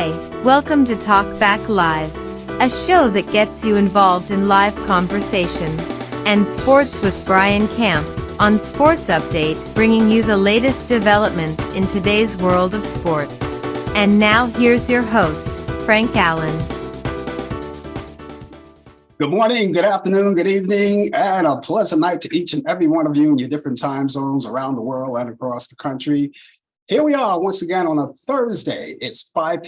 Hi, welcome to Talk Back Live, a show that gets you involved in live conversation and sports with Brian Camp on Sports Update, bringing you the latest developments in today's world of sports. And now here's your host, Frank Allan. Good morning, good afternoon, good evening, and a pleasant night to each and every one of you in your different time zones around the world and across the country. Here we are once again on a Thursday. It's 8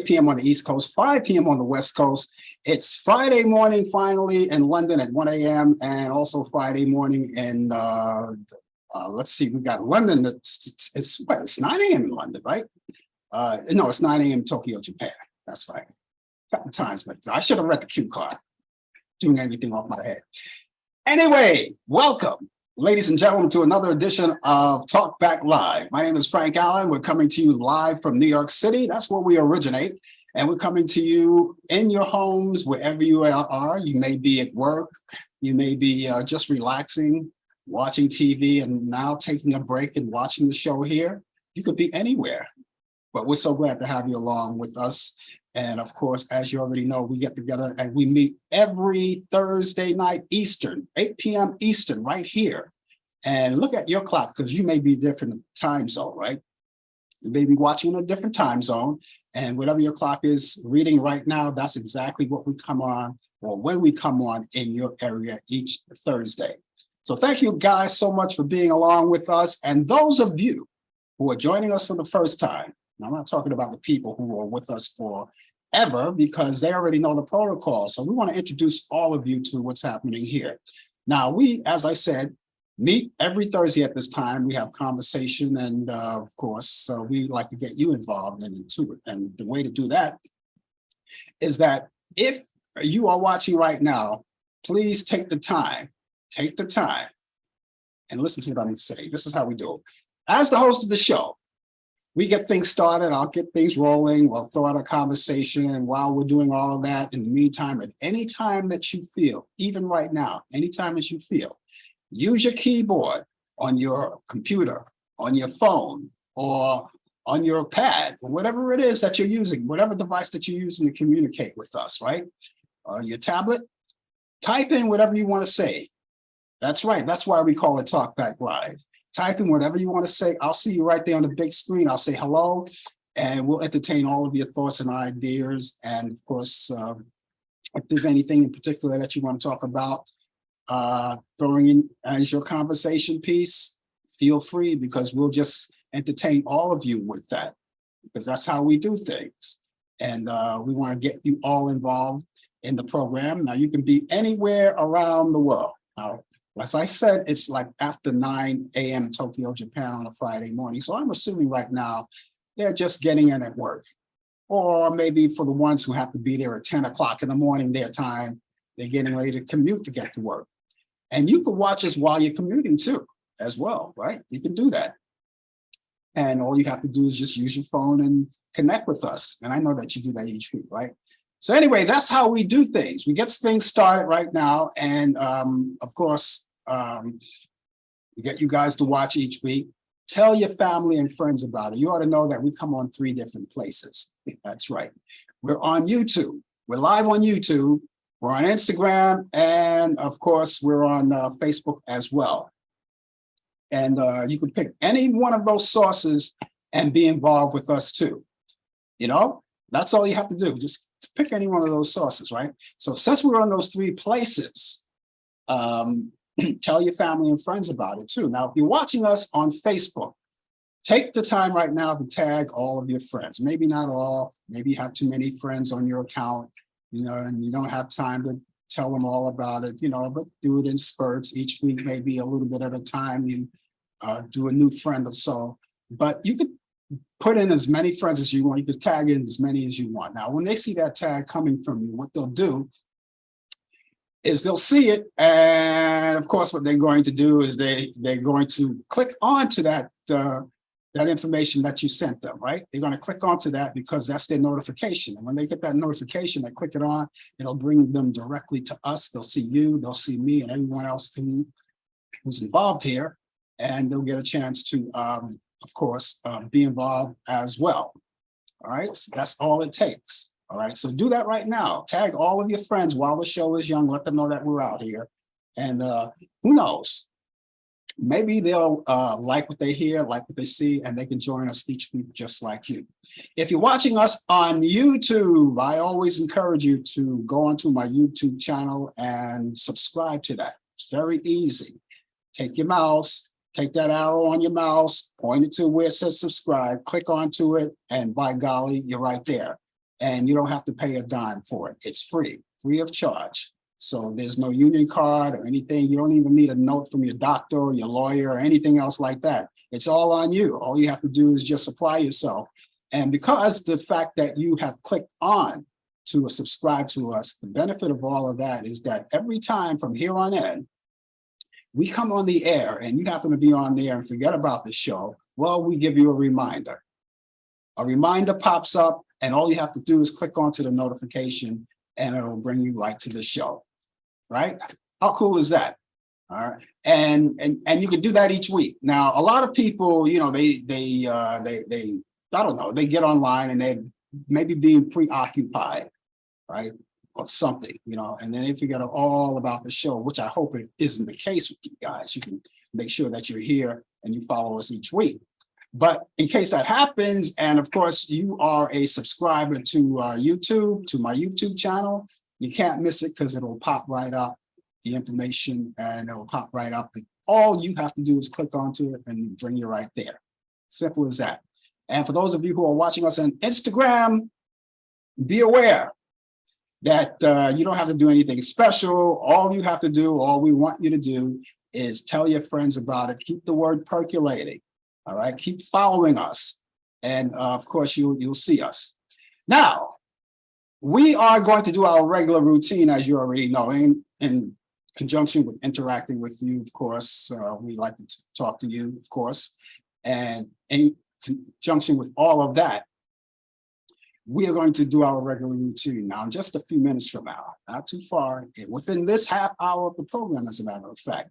p.m. on the East Coast, 5 p.m. on the West Coast. It's Friday morning finally in London at 1 a.m. and also Friday morning in, let's see, we got London. It's 9 a.m. in London, right? No, it's 9 a.m. Tokyo, Japan. That's right. Got the times, but I should have read the cue card. Doing everything off my head. Anyway, welcome, ladies and gentlemen, to another edition of Talk Back Live. My name is Frank Allan. We're coming to you live from New York City. That's where we originate. And we're coming to you in your homes, wherever you are. You may be at work. You may be just relaxing, watching TV, and now taking a break and watching the show here. You could be anywhere. But we're so glad to have you along with us. And of course, as you already know, we get together and we meet every Thursday night Eastern, 8 p.m. Eastern, right here. And look at your clock, because you may be different time zone, right? You may be watching in a different time zone, and whatever your clock is reading right now, that's exactly what we come on, or when we come on in your area each Thursday. So thank you guys so much for being along with us. And those of you who are joining us for the first time, I'm not talking about the people who are with us forever, because they already know the protocol. So we want to introduce all of you to what's happening here. Now, we, as I said, meet every Thursday at this time. We have conversation, and of course, we like to get you involved into it. And the way to do that is that if you are watching right now, please take the time and listen to what I'm saying. This is how we do it. As the host of the show, we get things started. I'll get things rolling. We'll throw out a conversation. And while we're doing all of that, in the meantime, at any time that you feel, even right now, anytime that you feel, use your keyboard on your computer, on your phone, or on your pad, or whatever it is that you're using, whatever device that you're using to communicate with us, right? Your tablet, type in whatever you want to say. That's right. That's why we call it Talk Back Live. Type in whatever you want to say. I'll see you right there on the big screen. I'll say hello, and we'll entertain all of your thoughts and ideas. And of course, if there's anything in particular that you want to talk about, throwing in as your conversation piece, feel free, because we'll just entertain all of you with that, because that's how we do things. And we want to get you all involved in the program. Now, you can be anywhere around the world. Now, as I said, it's like after 9 a.m. Tokyo, Japan on a Friday morning. So I'm assuming right now they're just getting in at work. Or maybe for the ones who have to be there at 10 o'clock in the morning, their time, they're getting ready to commute to get to work. And you can watch us while you're commuting too, as well, right? You can do that. And all you have to do is just use your phone and connect with us. And I know that you do that each week, right? So anyway, that's how we do things. We get things started right now. And of course, we get you guys to watch each week. Tell your family and friends about it. You ought to know that we come on 3 different places. That's right. We're on YouTube. We're live on YouTube. We're on Instagram. And of course, we're on Facebook as well. And you can pick any one of those sources and be involved with us too. You know, that's all you have to do. Just pick any one of those sources, right? So since we're on those 3 places, tell your family and friends about it too. Now, if you're watching us on Facebook, take the time right now to tag all of your friends. Maybe not all, maybe you have too many friends on your account, you know, and you don't have time to tell them all about it, you know, but do it in spurts. Each week, maybe a little bit at a time, you do a new friend or so. But you could put in as many friends as you want. You could tag in as many as you want. Now, when they see that tag coming from you, what they'll do is they'll see it. And of course, what they're going to do is they're going to click onto that information that you sent them, right? They're going to click onto that because that's their notification. And when they get that notification, they click it on, it'll bring them directly to us. They'll see you, they'll see me, and everyone else who's involved here. And they'll get a chance to, of course, be involved as well. All right, so that's all it takes. All right, so do that right now. Tag all of your friends while the show is young. Let them know that we're out here. And who knows? Maybe they'll like what they hear, like what they see, and they can join us each week just like you. If you're watching us on YouTube, I always encourage you to go onto my YouTube channel and subscribe to that. It's very easy. Take your mouse, take that arrow on your mouse, point it to where it says subscribe, click onto it, and by golly, you're right there. And you don't have to pay a dime for it. It's free of charge. So there's no union card or anything. You don't even need a note from your doctor or your lawyer or anything else like that. It's all on you. All you have to do is just apply yourself. And because the fact that you have clicked on to subscribe to us, the benefit of all of that is that every time from here on in, we come on the air and you happen to be on there and forget about the show, well, we give you a reminder. A reminder pops up and all you have to do is click onto the notification and it'll bring you right to the show, right? How cool is that? All right, and you can do that each week. Now, a lot of people, you know, they I don't know, they get online and they maybe being preoccupied, right, or something, you know, and then they forget all about the show, which I hope it isn't the case with you guys. You can make sure that you're here and you follow us each week. But in case that happens, and of course, you are a subscriber to YouTube, to my YouTube channel, you can't miss it because it'll pop right up, the information, and it'll pop right up. And all you have to do is click onto it and bring you right there. Simple as that. And for those of you who are watching us on Instagram, be aware that you don't have to do anything special. All you have to do, all we want you to do is tell your friends about it. Keep the word percolating. All right, keep following us. And of course, you'll see us. Now, we are going to do our regular routine, as you already know, in conjunction with interacting with you, of course. We like to talk to you, of course. And in conjunction with all of that, we are going to do our regular routine now in just a few minutes from now, not too far, within this half hour of the program, as a matter of fact.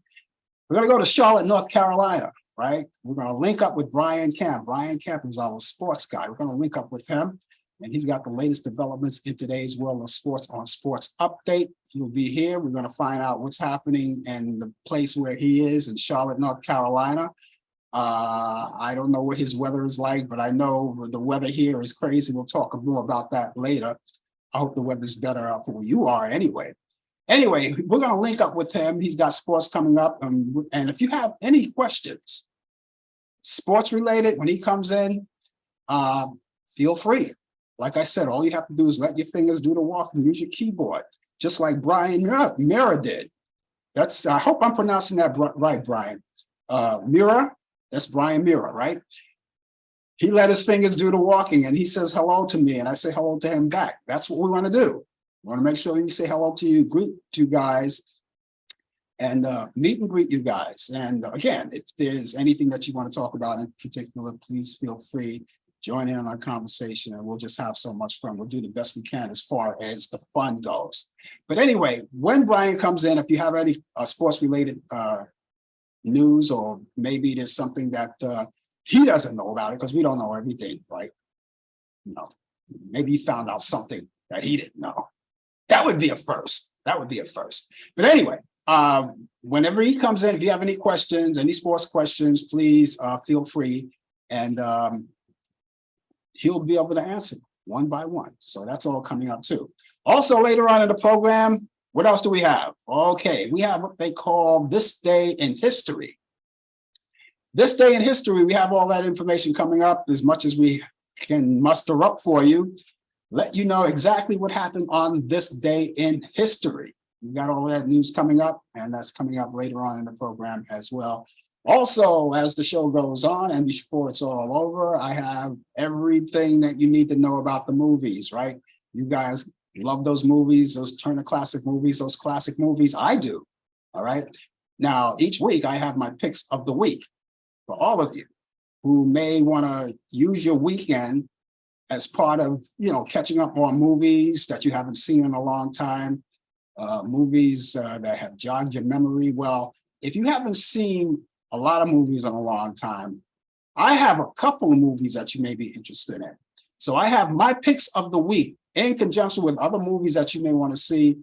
We're going to go to Charlotte, North Carolina. Right? We're going to link up with Brian Camp. Brian Camp is our sports guy. We're going to link up with him, and he's got the latest developments in today's world of sports on Sports Update. He'll be here. We're going to find out what's happening in the place where he is in Charlotte, North Carolina. I don't know what his weather is like, but I know the weather here is crazy. We'll talk more about that later. I hope the weather's better for where you are anyway. Anyway, we're going to link up with him. He's got sports coming up. And if you have any questions, sports related, when he comes in, feel free. Like I said, all you have to do is let your fingers do the walk and use your keyboard, just like Brian Mira did. I hope I'm pronouncing that right, Brian. Mira, that's Brian Mira, right? He let his fingers do the walking and he says hello to me and I say hello to him back. That's what we want to do. We want to make sure you say hello to you, greet you guys, and meet and greet you guys. And again, if there's anything that you want to talk about in particular, please feel free, join in on our conversation, and we'll just have so much fun. We'll do the best we can as far as the fun goes. But anyway, when Brian comes in, if you have any sports-related news, or maybe there's something that he doesn't know about it, because we don't know everything, right? You know, maybe he found out something that he didn't know. That would be a first. That would be a first. But anyway, whenever he comes in, if you have any questions, any sports questions, please feel free, and he'll be able to answer one by one. So that's all coming up too. Also, later on in the program, what else do we have? Okay, we have what they call This Day in History. This Day in History, we have all that information coming up as much as we can muster up for you. Let you know exactly what happened on this day in history. We got all that news coming up, and that's coming up later on in the program as well. Also, as the show goes on and before it's all over, I have everything that you need to know about the movies, right? You guys love those movies, those Turner Classic movies, those classic movies. I do, all right? Now, each week I have my picks of the week for all of you who may want to use your weekend as part of, you know, catching up on movies that you haven't seen in a long time, movies that have jogged your memory. Well, if you haven't seen a lot of movies in a long time, I have a couple of movies that you may be interested in. So I have my picks of the week in conjunction with other movies that you may want to see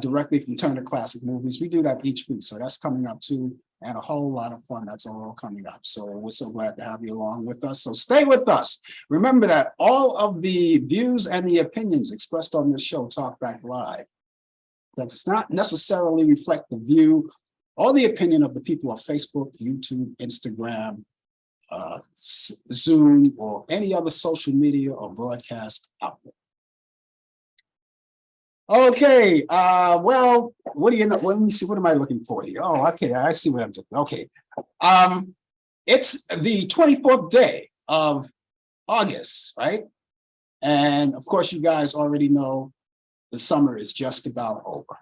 directly from Turner Classic Movies. We do that each week. So that's coming up too. And a whole lot of fun that's all coming up. So we're so glad to have you along with us. So stay with us. Remember that all of the views and the opinions expressed on this show, Talk Back Live, that does not necessarily reflect the view or the opinion of the people of Facebook, YouTube, Instagram, Zoom, or any other social media or broadcast outlet. Okay, well, what do you know? Let me see, what am I looking for here? Oh, okay, I see what I'm doing. Okay. It's the 24th day of August, right? And of course, you guys already know the summer is just about over.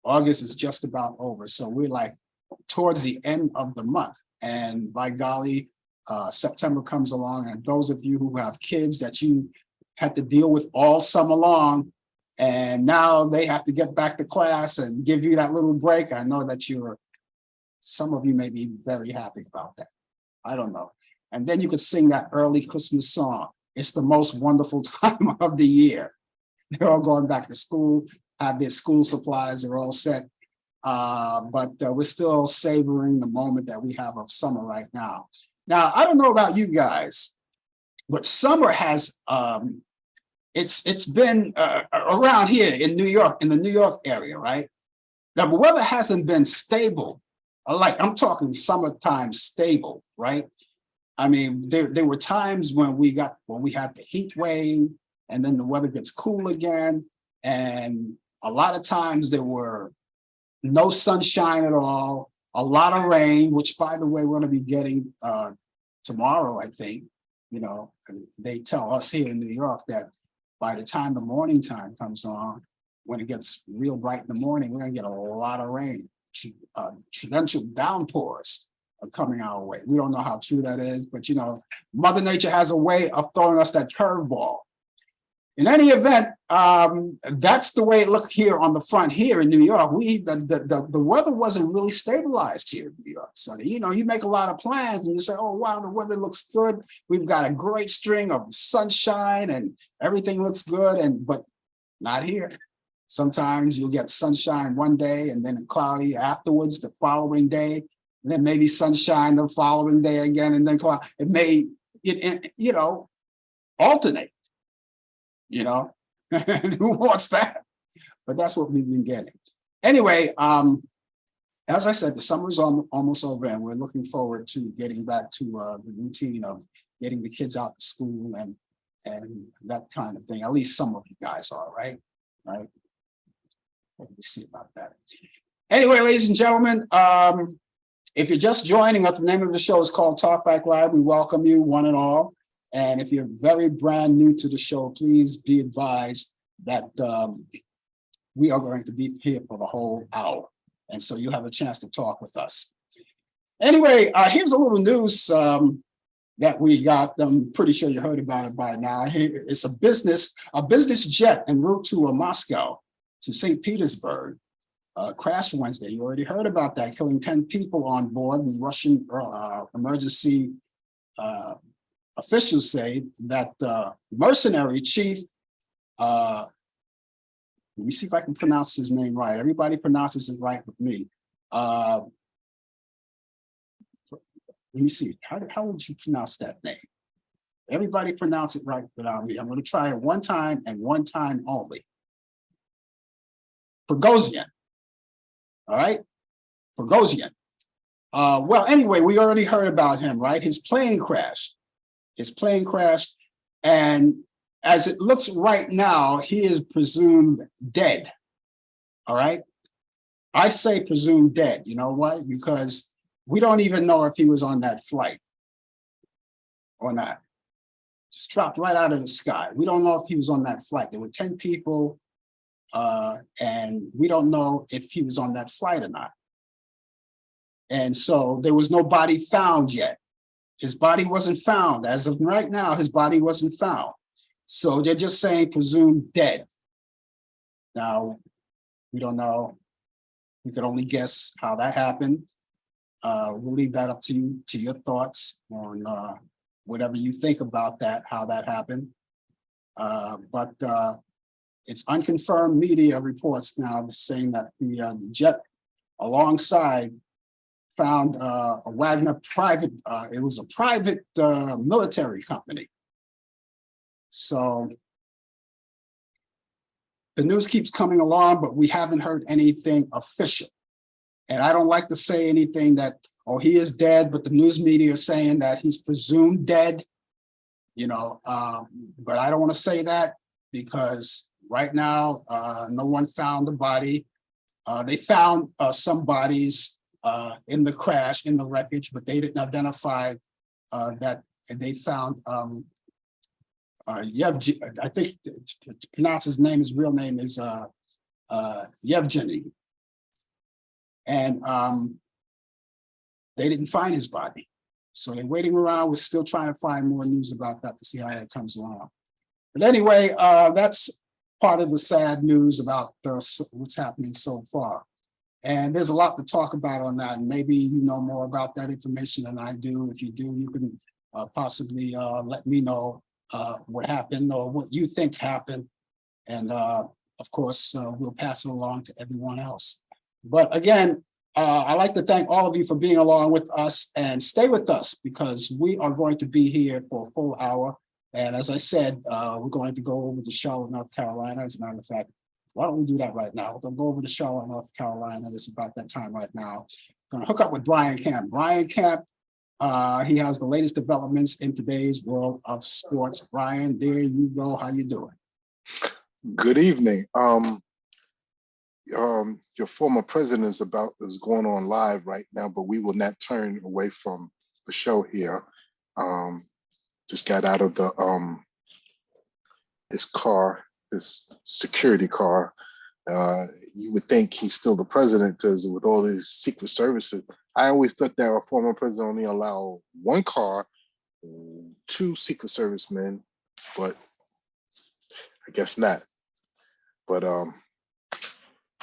August is just about over. So we're like towards the end of the month. And by golly, September comes along. And those of you who have kids that you had to deal with all summer long, and now they have to get back to class and give you that little break. I know that some of you may be very happy about that. I don't know. And then you could sing that early Christmas song. It's the most wonderful time of the year. They're all going back to school, have their school supplies, they're all set. But we're still savoring the moment that we have of summer right now. Now, I don't know about you guys, but summer has, it's been around here in New York, in the New York area, right? Now, the weather hasn't been stable. Like, I'm talking summertime stable, right? I mean, there were times when we had the heat wave, and then the weather gets cool again. And a lot of times there were no sunshine at all, a lot of rain, which, by the way, we're going to be getting tomorrow, I think. You know, they tell us here in New York that by the time the morning time comes on, when it gets real bright in the morning, we're going to get a lot of rain. Torrential downpours are coming our way. We don't know how true that is, but you know, Mother Nature has a way of throwing us that curveball. In any event, that's the way it looked here on the front here in New York. The weather wasn't really stabilized here in New York. So, you know, you make a lot of plans and you say, oh, wow, the weather looks good. We've got a great string of sunshine and everything looks good, but not here. Sometimes you'll get sunshine one day and then cloudy afterwards the following day, and then maybe sunshine the following day again, and then cloud. It may, you know, alternate. You know, and who wants that? But that's what we've been getting. Anyway, as I said, the summer is almost over, and we're looking forward to getting back to the routine of getting the kids out to school and that kind of thing. At least some of you guys are, right? Right. Let me see about that. Anyway, ladies and gentlemen, if you're just joining us, the name of the show is called Talk Back Live. We welcome you, one and all. And if you're very brand new to the show, please be advised that we are going to be here for the whole hour. And so you'll have a chance to talk with us. Anyway, here's a little news that we got. I'm pretty sure you heard about it by now. It's a business jet en route to Moscow to St. Petersburg crashed Wednesday. You already heard about that, killing 10 people on board. And Russian emergency officials say that mercenary chief, let me see if I can pronounce his name right. Everybody pronounces it right with me. Let me see, how would you pronounce that name? Everybody pronounce it right without me. I'm going to try it one time and one time only. Prigozhin. All right, Prigozhin. Well, anyway, we already heard about him, right? His plane crashed. And as it looks right now, he is presumed dead. All right. I say presumed dead. You know why? Because we don't even know if he was on that flight or not. Just dropped right out of the sky. We don't know if he was on that flight. There were 10 people, and we don't know if he was on that flight or not. And so there was no body found yet. His body wasn't found. As of right now, his body wasn't found. So they're just saying presumed dead. Now, we don't know. We could only guess how that happened. We'll leave that up to you, to your thoughts on whatever you think about that, how that happened. But it's unconfirmed media reports now saying that the jet alongside found a Wagner private, it was a private military company. So the news keeps coming along, but we haven't heard anything official. And I don't like to say anything that, oh, he is dead, but the news media is saying that he's presumed dead, but I don't want to say that because right now, no one found the body. They found some bodies in the crash, in the wreckage, but they didn't identify that. And they found I think to pronounce his name, his real name is Yevgeny. And they didn't find his body. So they're waiting around. We're still trying to find more news about that to see how it comes along. But anyway, that's part of the sad news about what's happening so far. And there's a lot to talk about on that. And maybe you know more about that information than I do. If you do, you can possibly let me know what happened or what you think happened. And of course, we'll pass it along to everyone else. But again, I'd like to thank all of you for being along with us, and stay with us because we are going to be here for a full hour. And as I said, we're going to go over to Charlotte, North Carolina. As a matter of fact, why don't we do that right now? We'll go over to Charlotte, North Carolina. It's about that time right now. Going to hook up with Brian Camp. Brian Camp, he has the latest developments in today's world of sports. Brian, there you go. How you doing? Good evening. Your former president is going on live right now, but we will not turn away from the show here. Just got out of his car, his security car. You would think he's still the president because with all these secret services, I always thought that a former president only allowed one car, 2 secret service men, but I guess not. But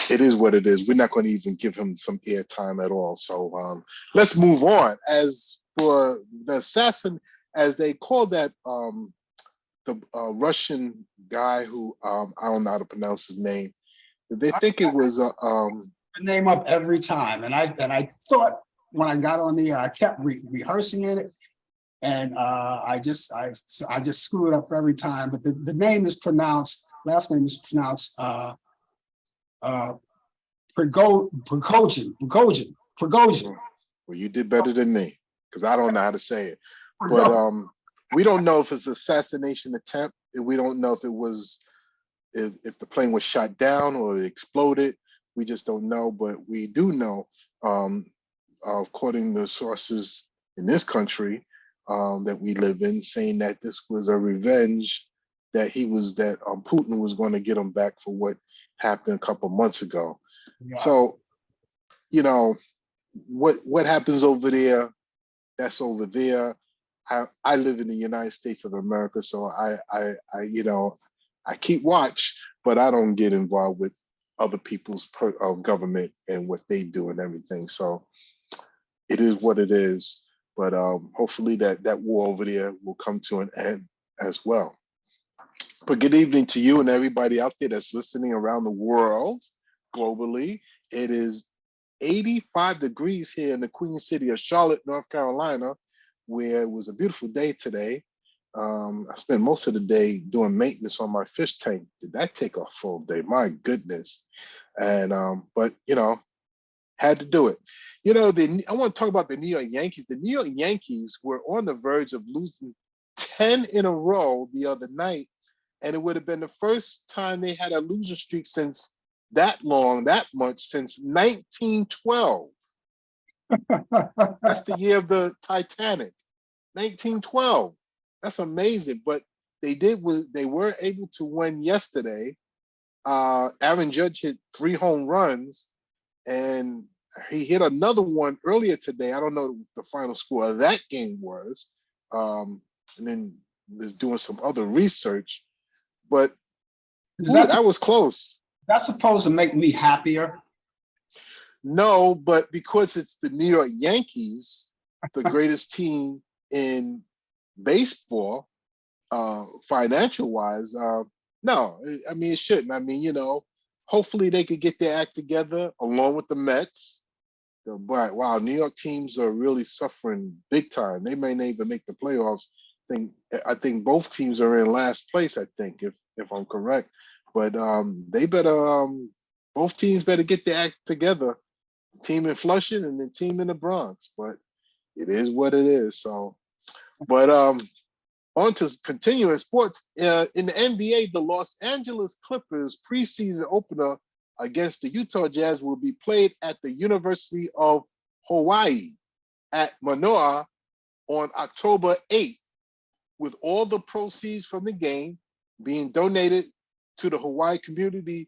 it is what it is. We're not going to even give him some airtime at all. So let's move on. As for the assassin, as they call that, the Russian guy who I don't know how to pronounce his name. They think it was the name up every time, and I thought when I got on the air, I kept rehearsing it, and I just screw it up every time. But the name is pronounced. Last name is pronounced Prigozhin. Well, you did better than me because I don't know how to say it. But we don't know if it's an assassination attempt. We don't know if it was if the plane was shot down or it exploded. We just don't know. But we do know, according to sources in this country that we live in, saying that this was a revenge that Putin was going to get him back for what happened a couple months ago. Yeah. So, what happens over there, that's over there. I live in the United States of America, so I keep watch, but I don't get involved with other people's government and what they do and everything. So it is what it is. But hopefully that war over there will come to an end as well. But good evening to you and everybody out there that's listening around the world, globally. It is 85 degrees here in the Queen City of Charlotte, North Carolina, where it was a beautiful day today. I spent most of the day doing maintenance on my fish tank. Did that take a full day? My goodness. And, but, had to do it. I want to talk about the New York Yankees. The New York Yankees were on the verge of losing 10 in a row the other night. And it would have been the first time they had a losing streak since that much, since 1912. That's the year of the Titanic, 1912. That's amazing. But they were able to win yesterday. Aaron Judge hit 3 home runs, and he hit another one earlier today. I don't know what the final score of that game was. And then was doing some other research, but that was close. That's supposed to make me happier. No, but because it's the New York Yankees, the greatest team in baseball, financial wise, no, I mean, it shouldn't. I mean, hopefully they could get their act together along with the Mets. But wow, New York teams are really suffering big time. They may not even make the playoffs. I think both teams are in last place, I think, if I'm correct. But they better both teams better get their act together. Team in Flushing and the team in the Bronx. But it is what it is. So, but on to continuing sports. In the NBA, the Los Angeles Clippers preseason opener against the Utah Jazz will be played at the University of Hawaii at Manoa on October 8th, with all the proceeds from the game being donated to the Hawaii Community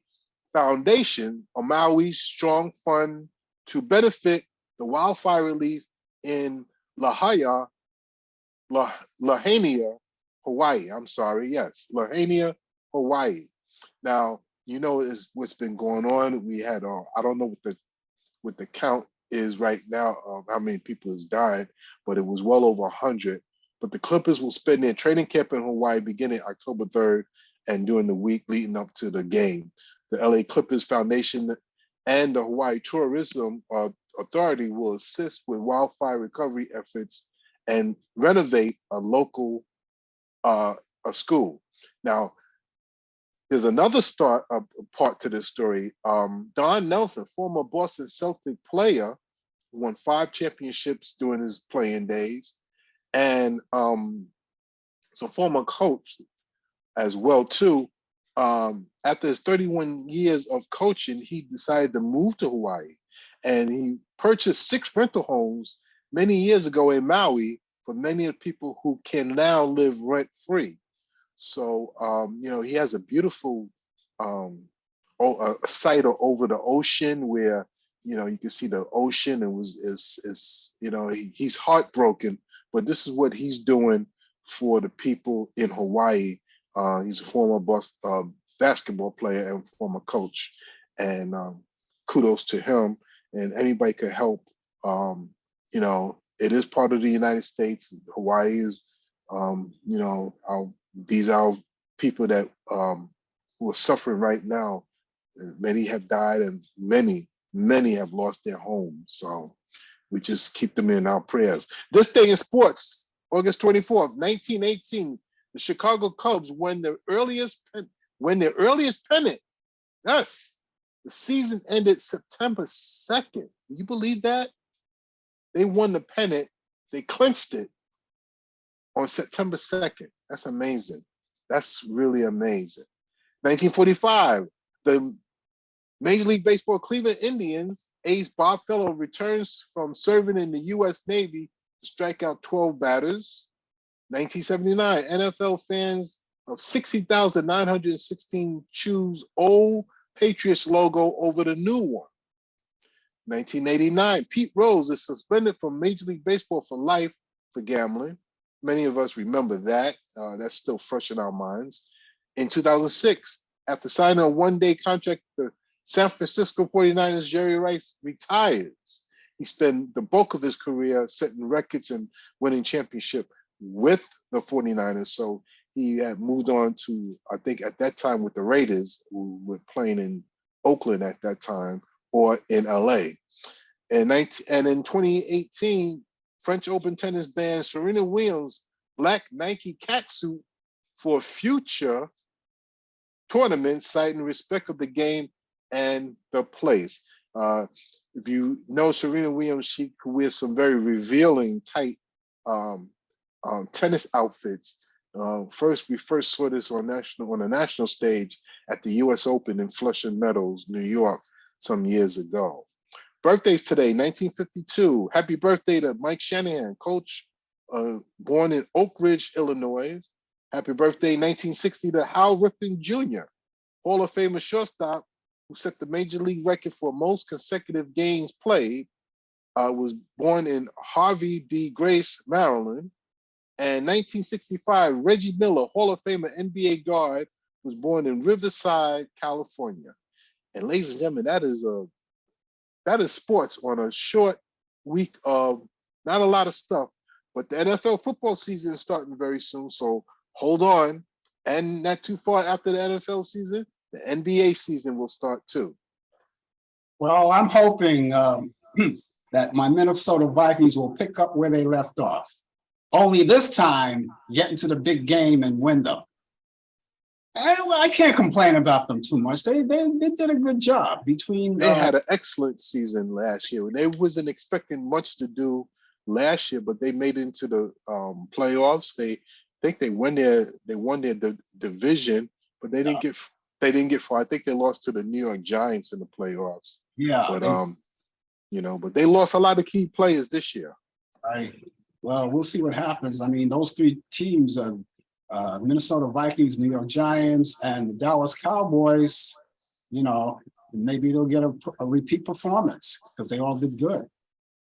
Foundation, a Maui Strong Fund, to benefit the wildfire relief in Lahaina, Hawaii. I'm sorry. Yes, Lahaina, Hawaii. Now, is what's been going on. We had, I don't know what the count is right now of how many people has died, but it was well over 100. But the Clippers will spend their training camp in Hawaii beginning October 3rd and during the week leading up to the game. The LA Clippers Foundation and the Hawaii Tourism Authority will assist with wildfire recovery efforts and renovate a local a school. Now, there's another part to this story. Don Nelson, former Boston Celtic player, won 5 championships during his playing days, and so former coach as well too. After his 31 years of coaching, he decided to move to Hawaii, and he purchased 6 rental homes many years ago in Maui for many of the people who can now live rent-free. So, he has a beautiful a site over the ocean where, you can see the ocean and he's heartbroken, but this is what he's doing for the people in Hawaii. He's a former basketball player and former coach, and kudos to him. And anybody could help. It is part of the United States. Hawaii is, these are people that who are suffering right now. Many have died, and many have lost their homes. So we just keep them in our prayers. This day in sports, August 24th, 1918, the Chicago Cubs won their earliest pennant. Yes, the season ended September 2nd. Can you believe that? They won the pennant. They clinched it on September 2nd. That's amazing. That's really amazing. 1945, the Major League Baseball Cleveland Indians ace Bob Feller returns from serving in the U.S. Navy to strike out 12 batters. 1979, NFL fans of 60,916 choose old Patriots logo over the new one. 1989, Pete Rose is suspended from Major League Baseball for life for gambling. Many of us remember that. That's still fresh in our minds. In 2006, after signing a one-day contract, the San Francisco 49ers Jerry Rice retires. He spent the bulk of his career setting records and winning championship with the 49ers. So he had moved on to, I think at that time with the Raiders, who were playing in Oakland at that time, or in LA. And in 2018, French Open tennis banned Serena Williams' black Nike catsuit for future tournaments, citing respect of the game and the place. If you know Serena Williams, she could wear some very revealing, tight tennis outfits. We first saw this on a national stage at the U.S. Open in Flushing Meadows, New York, some years ago. Birthdays today, 1952. Happy birthday to Mike Shanahan, coach, born in Oak Ridge, Illinois. Happy birthday, 1960 to Hal Ripken Jr., Hall of Famer shortstop, who set the major league record for most consecutive games played. Was born in Harvey D. Grace, Maryland. And 1965, Reggie Miller, Hall of Famer NBA guard, was born in Riverside, California. And ladies and gentlemen, that is sports on a short week of not a lot of stuff, But the NFL football season is starting very soon, so hold on. And not too far after the NFL season, the NBA season will start too. Well, I'm hoping that my Minnesota Vikings will pick up where they left off. Only this time, get into the big game and win them. And I can't complain about them too much. They did a good job between. They had an excellent season last year. They wasn't expecting much to do last year, but they made it into the playoffs. They think they won their division, but they didn't get far. I think they lost to the New York Giants in the playoffs. Yeah, but but they lost a lot of key players this year. Right. Well, we'll see what happens. I mean, those three teams are Minnesota Vikings, New York Giants, and the Dallas Cowboys. Maybe they'll get a repeat performance because they all did good.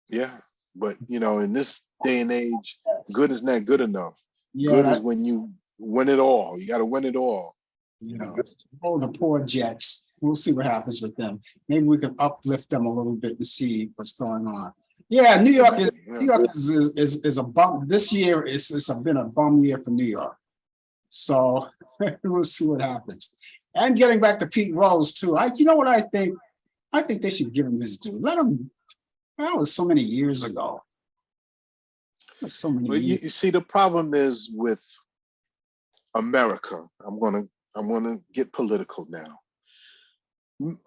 Yeah, but in this day and age, good is not good enough. Yeah, good is when you win it all. You got to win it all. Oh, the poor Jets. We'll see what happens with them. Maybe we can uplift them a little bit and see what's going on. Yeah, New York is a bum. This year it's been a bum year for New York. So we'll see what happens. And getting back to Pete Rose too. You know what I think? I think they should give him his due. Let him. That was so many years ago. So many. But you see, the problem is with America. I'm gonna get political now.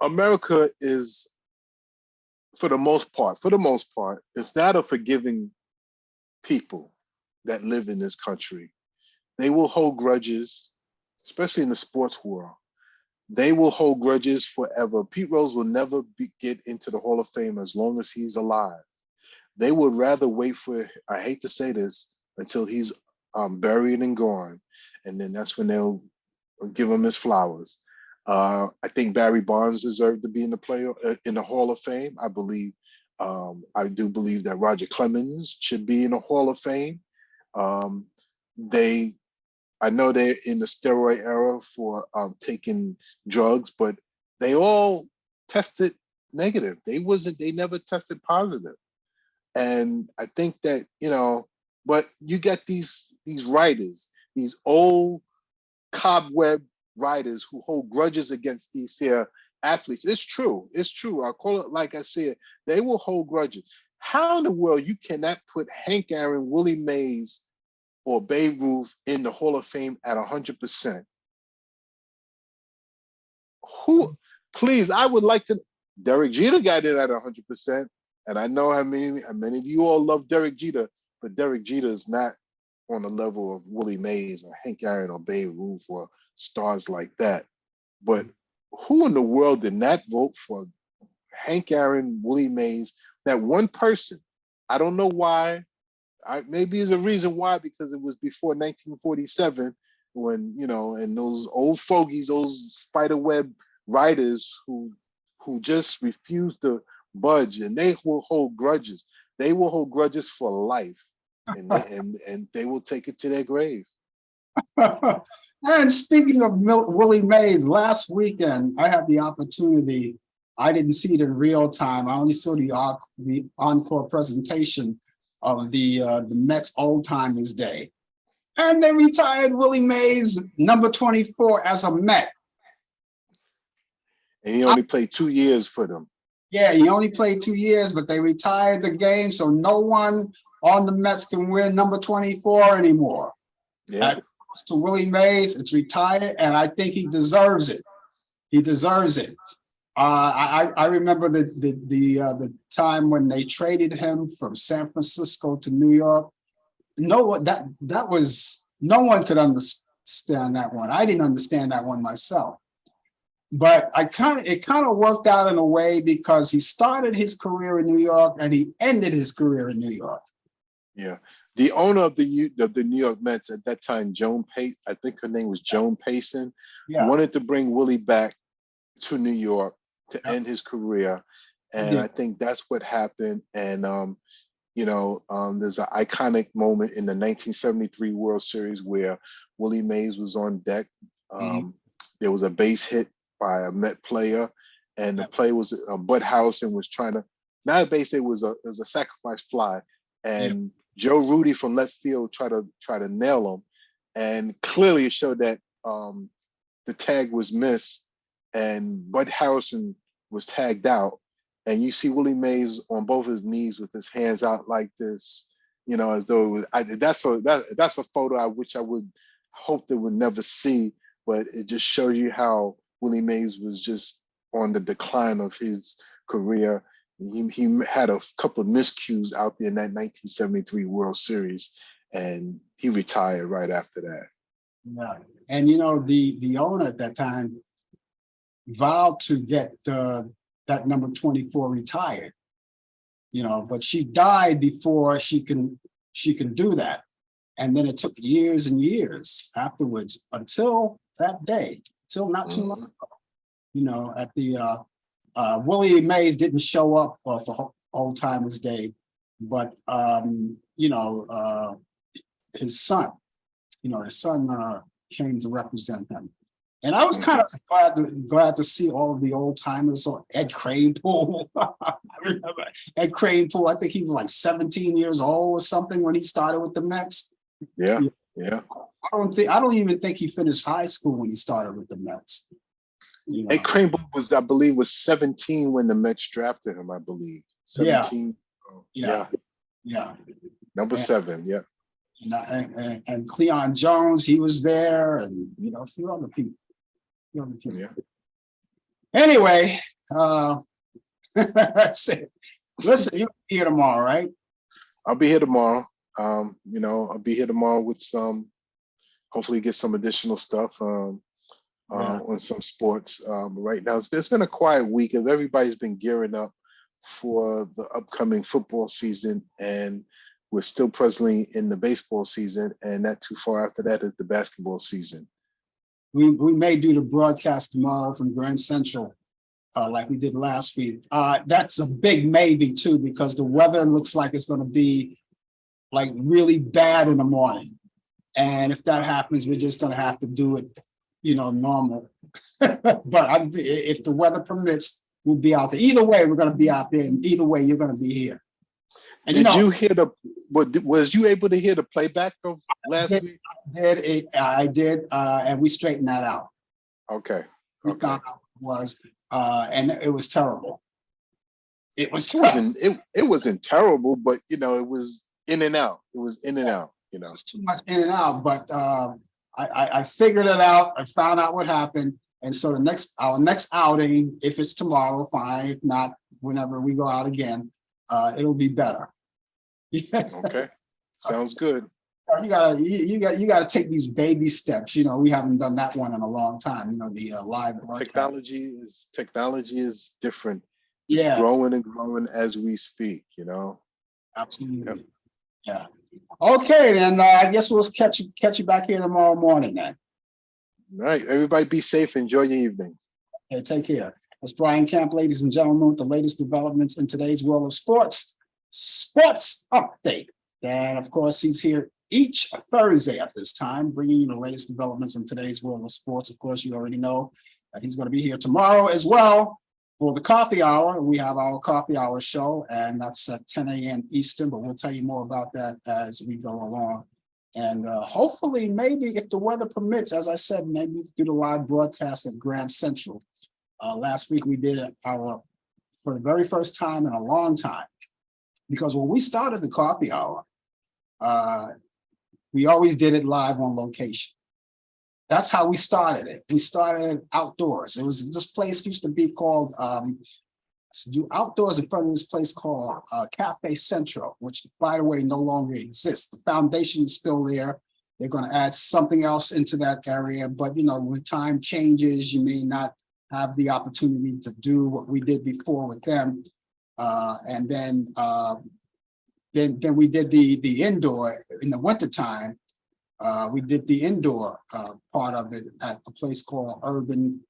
America is, for the most part, it's not a forgiving people that live in this country. They will hold grudges, especially in the sports world. They will hold grudges forever. Pete Rose will never get into the Hall of Fame as long as he's alive. They would rather wait for, I hate to say this, until he's buried and gone. And then that's when they'll give him his flowers. I think Barry Bonds deserved to be in the Hall of Fame. I do believe that Roger Clemens should be in the Hall of Fame. I know they're in the steroid era for taking drugs, but they all tested negative. They never tested positive. And I think that, but you got these writers, these old cobweb writers who hold grudges against these here athletes. It's true. I'll call it like I said. They will hold grudges. How in the world you cannot put Hank Aaron, Willie Mays, or Babe Ruth in the Hall of Fame at 100%? Who? Please, I would like to. Derek Jeter got in at 100%, and I know how many of you all love Derek Jeter, but Derek Jeter is not on the level of Willie Mays or Hank Aaron or Babe Ruth or stars like that. But who in the world did not vote for Hank Aaron, Willie Mays? That one person. I don't know why. Maybe there's a reason why, because it was before 1947 when, and those old fogies, those spiderweb writers who just refused to budge, and they will hold grudges. They will hold grudges for life, and they will take it to their grave. And speaking of Willie Mays, last weekend I had the opportunity. I didn't see it in real time. I only saw the encore presentation of the Mets Old Timers Day, and they retired Willie Mays, number 24, as a Met. And he only played 2 years for them. Yeah, he only played 2 years, but they retired the game, so no one on the Mets can wear number 24 anymore. Yeah. To Willie Mays, it's retired, and I think he deserves it. He deserves it. I remember the time when they traded him from San Francisco to New York. No one could understand that one. I didn't understand that one myself. But it kind of worked out in a way, because he started his career in New York and he ended his career in New York. Yeah. The owner of the New York Mets at that time, I think her name was Joan Payson, wanted to bring Willie back to New York to end his career. And I think that's what happened. And, there's an iconic moment in the 1973 World Series where Willie Mays was on deck. There was a base hit by a Met player, and the play was Bud House and was trying to, not a base hit, it was a sacrifice fly. And Joe Rudy from left field try to nail him, and clearly it showed that the tag was missed, and Bud Harrison was tagged out, and you see Willie Mays on both his knees with his hands out like this, as though it was. That's a photo I wish I would hope they would never see, but it just shows you how Willie Mays was just on the decline of his career. He had a couple of miscues out there in that 1973 World Series, and he retired right after that. Yeah, and the owner at that time vowed to get that number 24 retired, but she died before she can do that. And then it took years and years afterwards until that day, till not too long ago, at the Willie Mays didn't show up for Old Timers Day, but his son came to represent him. And I was kind of glad to see all of the old timers. So Ed Kranepool, I remember Ed Kranepool. I think he was like 17 years old or something when he started with the Mets. Yeah. I don't even think he finished high school when he started with the Mets. Ed Kranepool was 17 when the Mets drafted him, I believe. 17. Yeah. Number 7. Yeah. And Cleon Jones, he was there, and a few other people. Yeah. Anyway, that's it. Listen, you'll be here tomorrow, right? I'll be here tomorrow. I'll be here tomorrow with hopefully get some additional stuff on some sports. But right now, it's been a quiet week, and everybody's been gearing up for the upcoming football season, and we're still presently in the baseball season, and not too far after that is the basketball season. We may do the broadcast tomorrow from Grand Central, like we did last week. That's a big maybe too, because the weather looks like it's going to be like really bad in the morning. And if that happens, we're just going to have to do it, normal. But if the weather permits, we'll be out there. Either way, we're going to be out there, and either way, you're going to be here. And did you hear was you able to hear the playback of last week? I did, and we straightened that out. Okay. We found out it was, and it was terrible. It wasn't terrible, but it was in and out. It was in and out. It was too much in and out, but I figured it out. I found out what happened, and so our next outing, if it's tomorrow, fine. If not, whenever we go out again, it'll be better. Okay, sounds good. You gotta take these baby steps. We haven't done that one in a long time. The live broadcast. Technology is different. Yeah, it's growing and growing as we speak. Absolutely. Yep. Yeah. Okay, then I guess we'll catch you back here tomorrow morning then. All right, everybody be safe. Enjoy your evening. Okay, take care. That's Brian Camp, ladies and gentlemen, with the latest developments in today's world of sports update. And of course, he's here each Thursday at this time, bringing you the latest developments in today's world of sports. Of course, you already know that he's going to be here tomorrow as well for the coffee hour. We have our coffee hour show, and that's at 10 a.m. Eastern, but we'll tell you more about that as we go along. And hopefully, maybe if the weather permits, as I said, maybe do the live broadcast at Grand Central. Last week, we did it for the very first time in a long time, because when we started the coffee hour, we always did it live on location. That's how we started it. We started it outdoors. This place used to be called, to do outdoors in front of this place called Cafe Central, which, by the way, no longer exists. The foundation is still there. They're going to add something else into that area. But, when time changes, you may not have the opportunity to do what we did before with them. And then we did the indoor in the wintertime. We did the indoor part of it at a place called Urban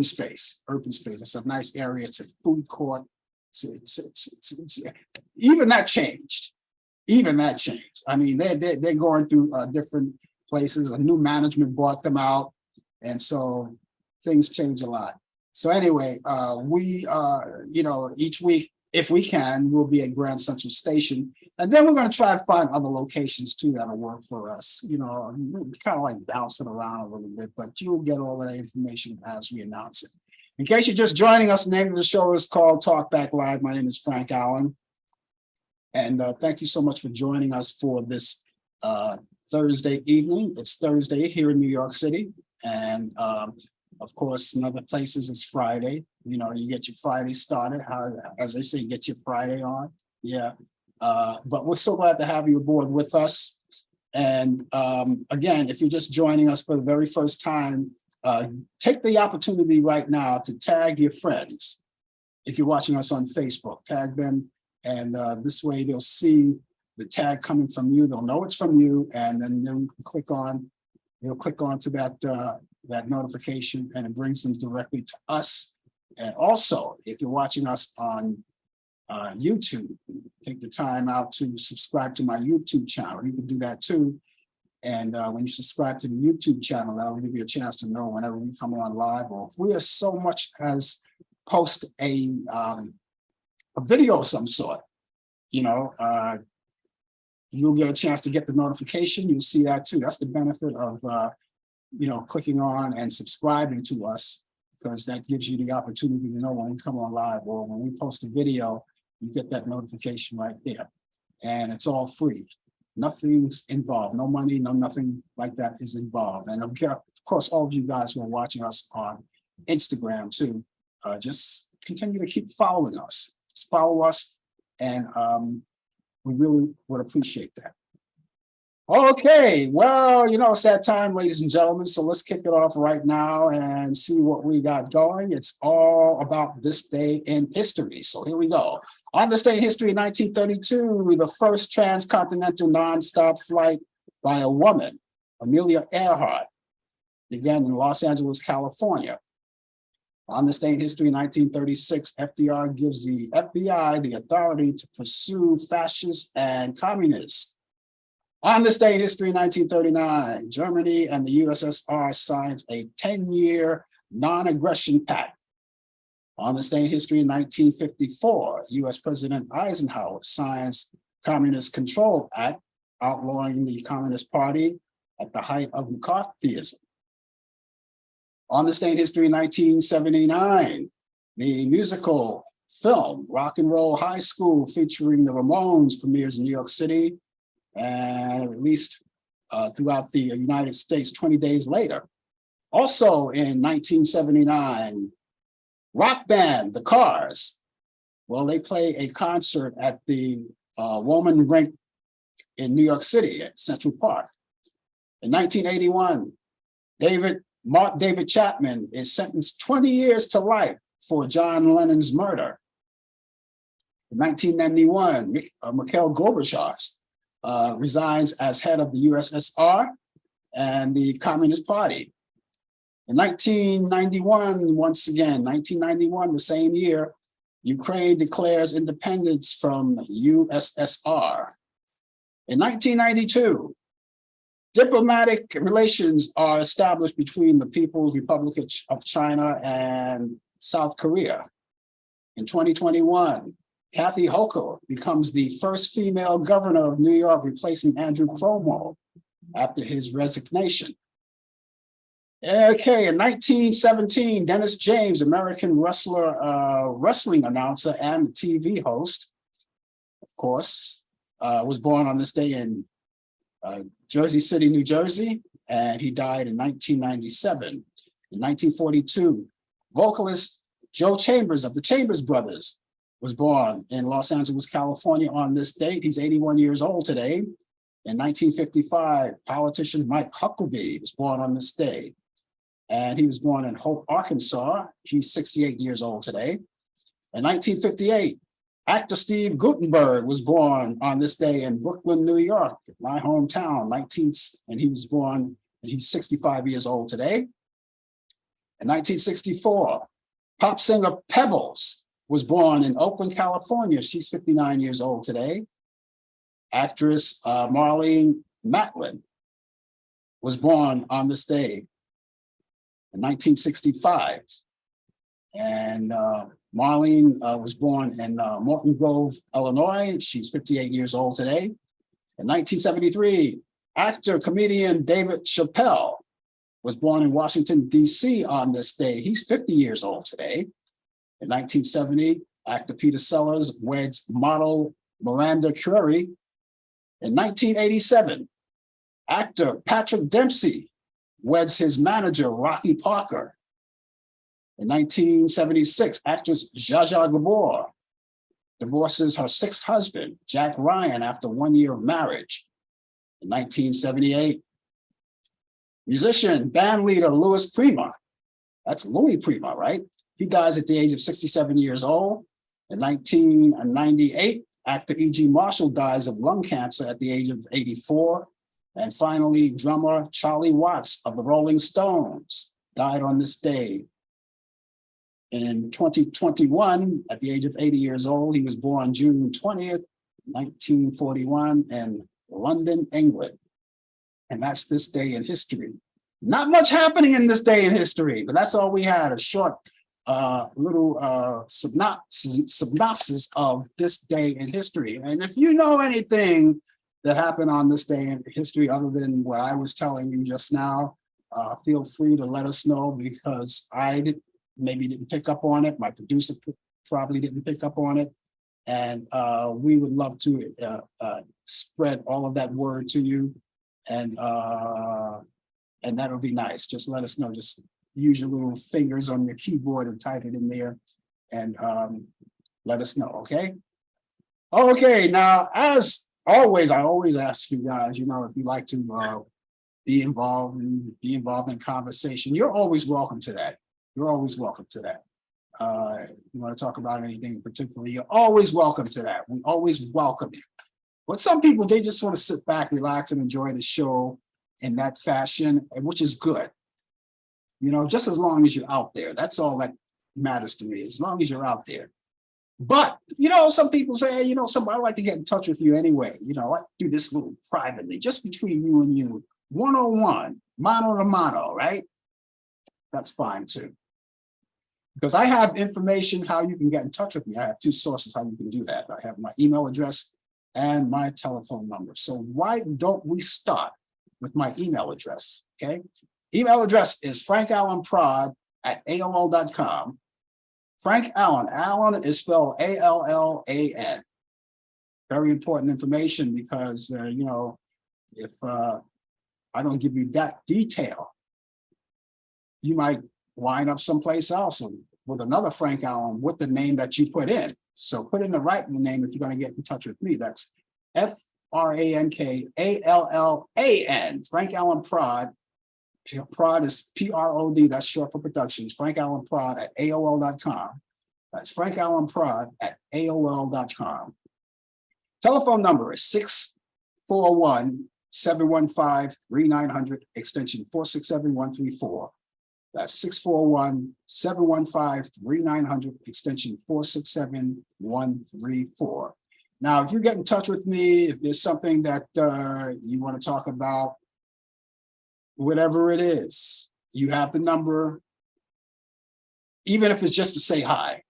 Space. It's a nice area. It's a food court. It's even that changed. I mean, they're going through different places. A new management bought them out, and so things change a lot. So anyway, we each week if we can, we'll be at Grand Central Station. And then we're going to try to find other locations too that'll work for us. You know, kind of like bouncing around a little bit, but you'll get all of that information as we announce it. In case you're just joining us, the name of the show is called Talk Back Live. My name is Frank Allan. And thank you so much for joining us for this Thursday evening. It's Thursday here in New York City. And of course, in other places, it's Friday. You know, you get your Friday started. As they say, get your Friday on. Yeah. But we're so glad to have you aboard with us. And again, if you're just joining us for the very first time, take the opportunity right now to tag your friends. If you're watching us on Facebook, tag them. And this way they'll see the tag coming from you. They'll know it's from you. And then you can click on, you'll click on to that notification, and it brings them directly to us. And also, if you're watching us on YouTube, take the time out to subscribe to my YouTube channel. You can do that too. And when you subscribe to the YouTube channel, that'll give you a chance to know whenever we come on live, or if we are so much as post a video of some sort, you know, you'll get a chance to get the notification. You'll see that too. That's the benefit of, you know, clicking on and subscribing to us, because that gives you the opportunity to know when we come on live, or when we post a video, you get that notification right there. And it's all free. Nothing's involved. No money, no nothing like that is involved. And of course, all of you guys who are watching us on Instagram too, just continue to keep following us. Just follow us, and we really would appreciate that. Okay, well, you know, it's that time, ladies and gentlemen, so let's kick it off right now and see what we got going. It's all about this day in history. So here we go. On this day in history, in 1932, the first transcontinental nonstop flight by a woman, Amelia Earhart, began in Los Angeles, California. On this day in history, in 1936, FDR gives the FBI the authority to pursue fascists and communists. On this day in history, in 1939, Germany and the USSR signs a 10-year non-aggression pact. On this day in history, in 1954, US President Eisenhower signs Communist Control Act, outlawing the Communist Party at the height of McCarthyism. On this day in history, in 1979, the musical film Rock and Roll High School featuring the Ramones premieres in New York City and released throughout the United States 20 days later. Also in 1979, rock band The Cars, well, they play a concert at the Woman Rink in New York City at Central Park. In 1981, David Chapman is sentenced 20 years to life for John Lennon's murder. In 1991, Mikhail Gorbachev resigns as head of the USSR and the Communist Party. In 1991, once again, 1991, the same year, Ukraine declares independence from USSR. In 1992, diplomatic relations are established between the People's Republic of China and South Korea. In 2021, Kathy Hochul becomes the first female governor of New York, replacing Andrew Cuomo after his resignation. Okay, in 1917, Dennis James, American wrestler, wrestling announcer and TV host, of course, was born on this day in Jersey City, New Jersey, and he died in 1997. In 1942, vocalist Joe Chambers of the Chambers Brothers was born in Los Angeles, California on this date. He's 81 years old today. In 1955, politician Mike Huckabee was born on this day. And he was born in Hope, Arkansas. He's 68 years old today. In 1958, actor Steve Guttenberg was born on this day in Brooklyn, New York, my hometown, and he was born, and he's 65 years old today. In 1964, pop singer Pebbles was born in Oakland, California. She's 59 years old today. Actress Marlene Matlin was born on this day in 1965. And Marlene was born in Morton Grove, Illinois. She's 58 years old today. In 1973, actor, comedian David Chappelle was born in Washington, D.C. on this day. He's 50 years old today. In 1970, actor Peter Sellers weds model Miranda Curry. In 1987, actor Patrick Dempsey weds his manager, Rocky Parker. In 1976, actress Zsa Zsa Gabor divorces her sixth husband, Jack Ryan, after 1 year of marriage. In 1978, musician, band leader Louis Prima, that's Louis Prima, right? He dies at the age of 67 years old. In 1998, actor E.G. Marshall dies of lung cancer at the age of 84. And finally, drummer Charlie Watts of the Rolling Stones died on this day. In 2021, at the age of 80 years old, he was born June 20th, 1941 in London, England. And that's this day in history. Not much happening in this day in history, but that's all we had, a short little synopsis of this day in history. And if you know anything that happened on this day in history other than what I was telling you just now, feel free to let us know, because I maybe didn't pick up on it. My producer probably didn't pick up on it. And we would love to spread all of that word to you. And that'll be nice. Just let us know. Just use your little fingers on your keyboard and type it in there, and let us know, okay? Okay, now, as always, I always ask you guys, you know, if you'd like to be involved in conversation, you're always welcome to that. You're always welcome to that. You want to talk about anything particularly, you're always welcome to that. We always welcome you. But some people, they just want to sit back, relax, and enjoy the show in that fashion, which is good. You know, just as long as you're out there, that's all that matters to me, as long as you're out there. But, you know, some people say, you know, somebody, I'd like to get in touch with you anyway. You know, I do this little privately, just between you and you, one-on-one, mano to mano, right? That's fine too. Because I have information how you can get in touch with me. I have two sources how you can do that. I have my email address and my telephone number. So why don't we start with my email address, okay? Email address is frankallanprod@aol.com. Frank Allan. Allan is spelled A-L-L-A-N. Very important information, because, you know, if I don't give you that detail, you might wind up someplace else with another Frank Allan with the name that you put in. So put in the right name if you're going to get in touch with me. That's F-R-A-N-K-A-L-L-A-N. Frank Allan Prod. Prod is P-R-O-D, that's short for productions. frankallanprod@aol.com. That's frankallanprod@aol.com. Telephone number is 641-715-3900, extension 467134. That's 641-715-3900, extension 467134. Now, if you get in touch with me, if there's something that you want to talk about, whatever it is, you have the number. Even if it's just to say hi,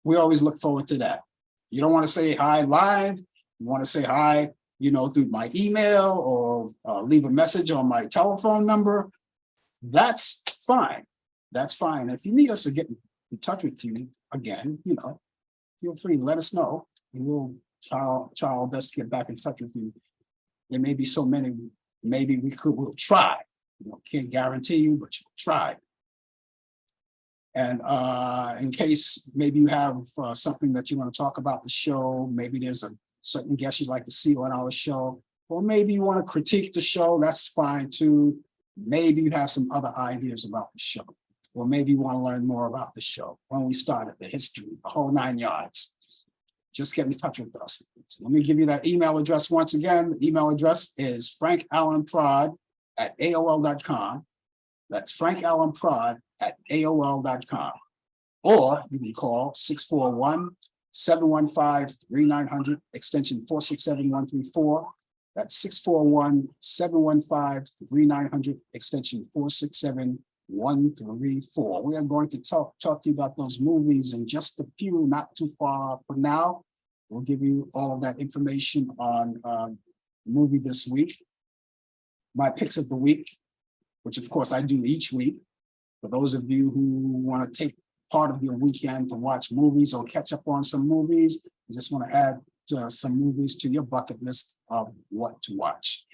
we always look forward to that. You don't want to say hi live. You want to say hi, you know, through my email or leave a message on my telephone number. That's fine. That's fine. If you need us to get in touch with you again, you know, feel free to let us know, and we'll try our best to get back in touch with you. There may be so many, maybe we'll try. You know, can't guarantee you, but you'll try. And in case maybe you have something that you want to talk about the show, maybe there's a certain guest you'd like to see on our show, or maybe you want to critique the show, that's fine too. Maybe you have some other ideas about the show, or maybe you want to learn more about the show, when we started, the history, the whole 9 yards. Just get in touch with us. So let me give you that email address once again. The email address is frankallanprod@aol.com. That's frankallanprod@aol.com. Or you can call 641-715-3900, extension 467134. That's 641-715-3900, extension 467134. 1, 3, 4. We are going to talk to you about those movies in just a few, not too far from now. We'll give you all of that information on movie this week. My picks of the week, which of course I do each week. For those of you who want to take part of your weekend to watch movies or catch up on some movies, I just want to add some movies to your bucket list of what to watch.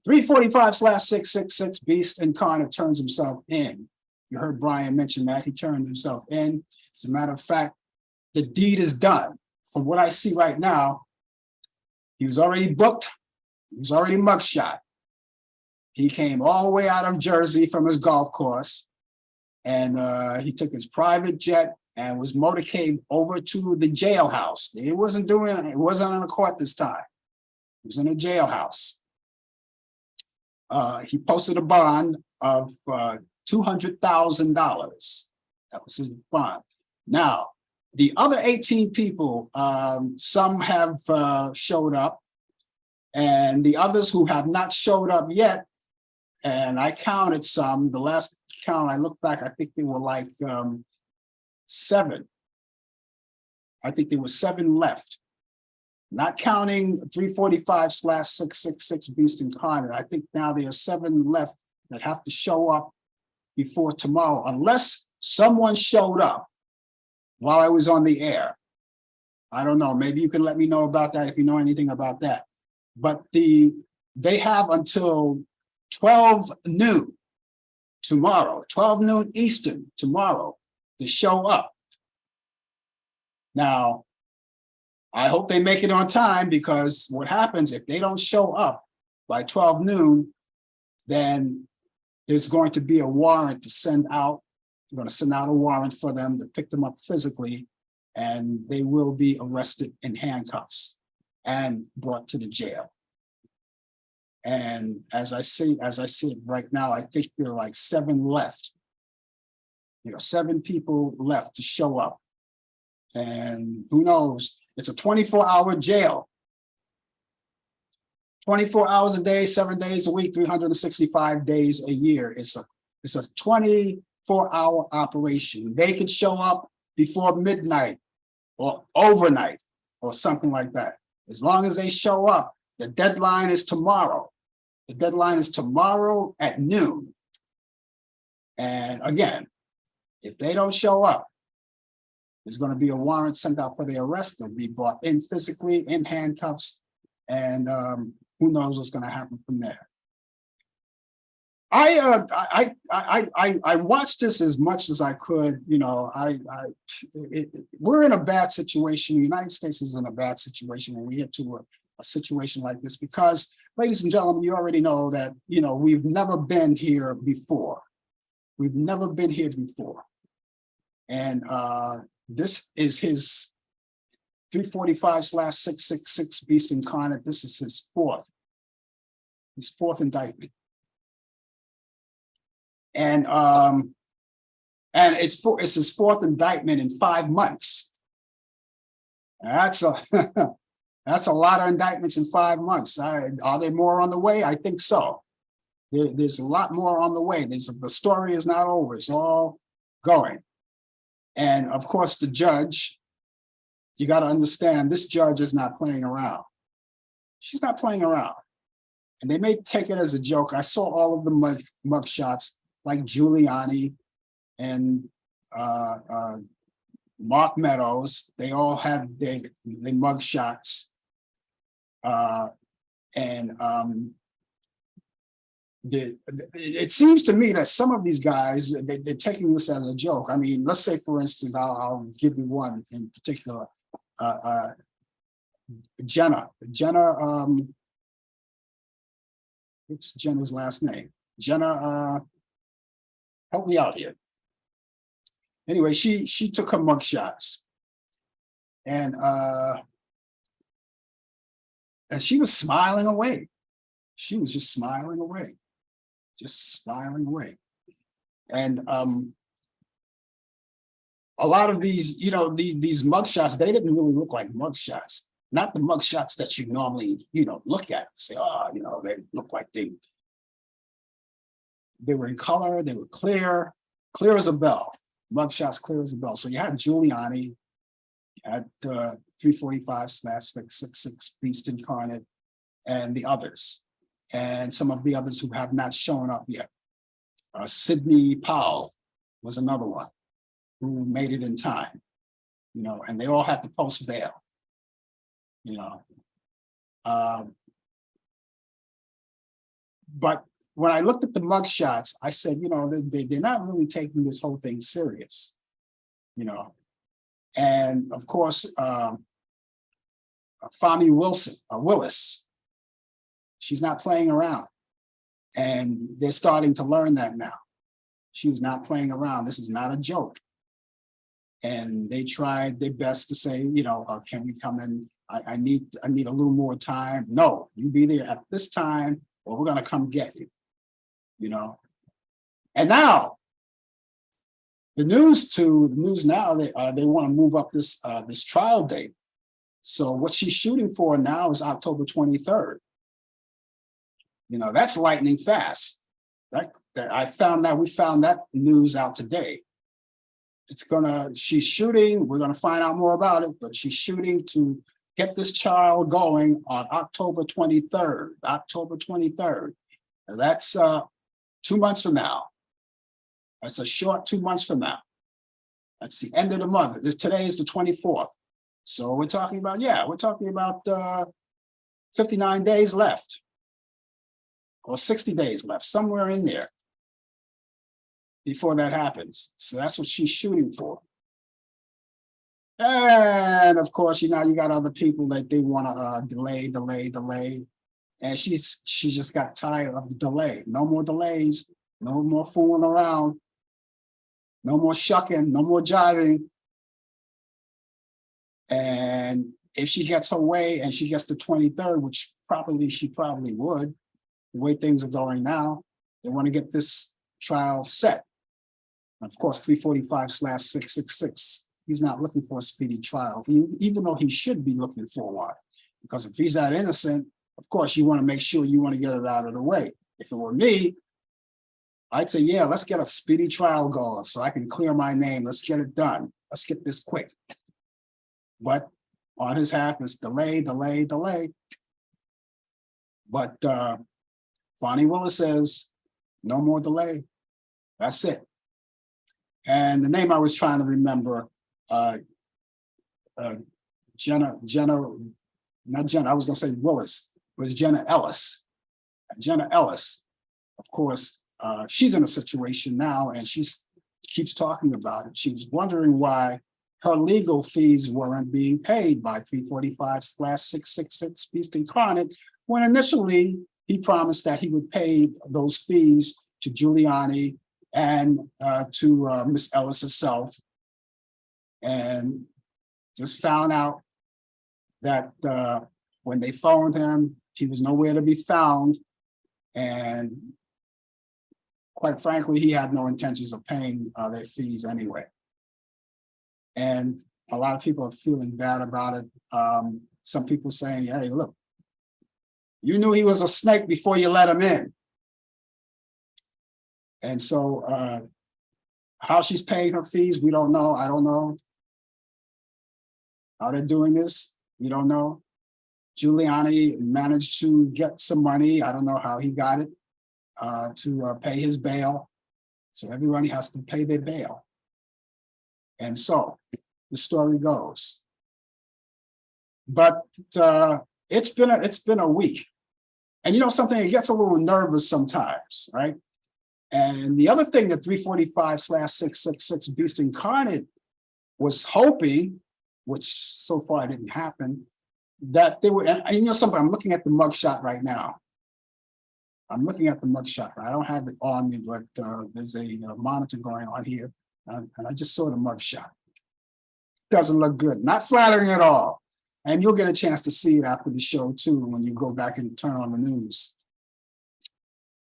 345/666 Beast Incarnate turns himself in. You heard Brian mention that. He turned himself in. As a matter of fact, the deed is done. From what I see right now, he was already booked. He was already mugshot. He came all the way out of Jersey from his golf course, and he took his private jet and was motorcaded over to the jailhouse. It wasn't on a court this time. It was in a jailhouse. He posted a bond of $200,000. That was his bond. Now, the other 18 people, some have showed up, and the others who have not showed up yet, and I counted some, the last count I looked back, I think there were like 7. I think there were 7 left. Not counting 345/666 Beast Incarnate. I think now there are 7 left that have to show up before tomorrow, unless someone showed up while I was on the air. I don't know. Maybe you can let me know about that if you know anything about that. But they have until 12 noon tomorrow, 12 noon Eastern tomorrow to show up. Now, I hope they make it on time, because what happens if they don't show up by 12 noon, then there's going to be a warrant to send out. We're going to send out a warrant for them to pick them up physically, and they will be arrested in handcuffs and brought to the jail. And as I see it right now, I think there are like 7 left. 7 people left to show up. And who knows? It's a 24-hour jail. 24 hours a day, 7 days a week, 365 days a year. It's a 24-hour operation. They could show up before midnight or overnight or something like that. As long as they show up, the deadline is tomorrow. The deadline is tomorrow at noon. And again, if they don't show up, there's going to be a warrant sent out for their arrest. They'll be brought in physically in handcuffs, and who knows what's going to happen from there. I watched this as much as I could. We're in a bad situation. The United States is in a bad situation when we get to a situation like this, because, ladies and gentlemen, you already know that we've never been here before. We've never been here before, and this is his 345/666 Beast Incarnate. This is his fourth indictment. And it's his 4th indictment in 5 months. That's a that's a lot of indictments in 5 months. Are there more on the way? I think so. There's a lot more on the way. The story is not over. It's all going. And of course, the judge, you got to understand, this judge is not playing around. She's not playing around. And they may take it as a joke. I saw all of the mug shots, like Giuliani and Mark Meadows. They all had their mug shots. It seems to me that some of these guys, they're taking this as a joke. I mean, let's say, for instance, I'll give you one in particular. Jenna, what's Jenna's last name? Jenna, help me out here. Anyway, she took her mug shots, and she was smiling away. She was just smiling away. Just smiling away. And a lot of these, these mugshots, they didn't really look like mugshots. Not the mugshots that you normally, look at and say, they look like they were in color, they were clear. clear as a bell. Mugshots clear as a bell. So you had Giuliani, you had 345/666 Beast Incarnate, and the others, and some of the others who have not shown up yet. Sidney Powell was another one who made it in time, you know, and they all had to post bail, you know. But when I looked at the mugshots, I said, you know, they're not really taking this whole thing serious, you know. And of course, Fami Willis, she's not playing around. And they're starting to learn that now. She's not playing around. This is not a joke. And they tried their best to say, you know, can we come in? I need a little more time. No, you be there at this time, or we're gonna come get you. You know. And now, the news now, they want to move up this this trial date. So what she's shooting for now is October 23rd. You know, that's lightning fast. We found that news out today. She's shooting, we're gonna find out more about it, but she's shooting to get this trial going on October 23rd, October 23rd. And that's 2 months from now. That's a short 2 months from now. That's the end of the month. Today is the 24th. So we're talking about, 59 days left. Or 60 days left, somewhere in there before that happens. So that's what she's shooting for. And of course, you know, you got other people that they want to delay. And she just got tired of the delay. No more delays, no more fooling around, no more shucking, no more jiving. And if she gets her way and she gets the 23rd, which she probably would, the way things are going now, they want to get this trial set. Of course, 345/666. He's not looking for a speedy trial, even though he should be looking for one. Because if he's that innocent, of course, you want to make sure you want to get it out of the way. If it were me, I'd say, yeah, let's get a speedy trial going so I can clear my name. Let's get it done. Let's get this quick. But on his half, it's delay. But Fani Willis says, no more delay. That's it. And the name I was trying to remember, Jenna, not Jenna, I was gonna say Willis, was Jenna Ellis. Jenna Ellis, of course, she's in a situation now and she keeps talking about it. She was wondering why her legal fees weren't being paid by 345/666 Beast Incarnate, when initially he promised that he would pay those fees to Giuliani and to Miss Ellis herself, and just found out that when they phoned him, he was nowhere to be found, and quite frankly, he had no intentions of paying their fees anyway. And a lot of people are feeling bad about it. Some people saying, hey, look, you knew he was a snake before you let him in. And so how she's paying her fees, we don't know. I don't know how they're doing this. We don't know. Giuliani managed to get some money. I don't know how he got it to pay his bail. So everybody has to pay their bail. And so the story goes. But it's been a week. And you know something, it gets a little nervous sometimes, right? And the other thing that 345/666 Beast Incarnate was hoping, which so far didn't happen, that they would, and you know something, I'm looking at the mugshot right now. I don't have it on me, but there's a monitor going on here, and I just saw the mugshot. Doesn't look good, not flattering at all. And you'll get a chance to see it after the show too, when you go back and turn on the news.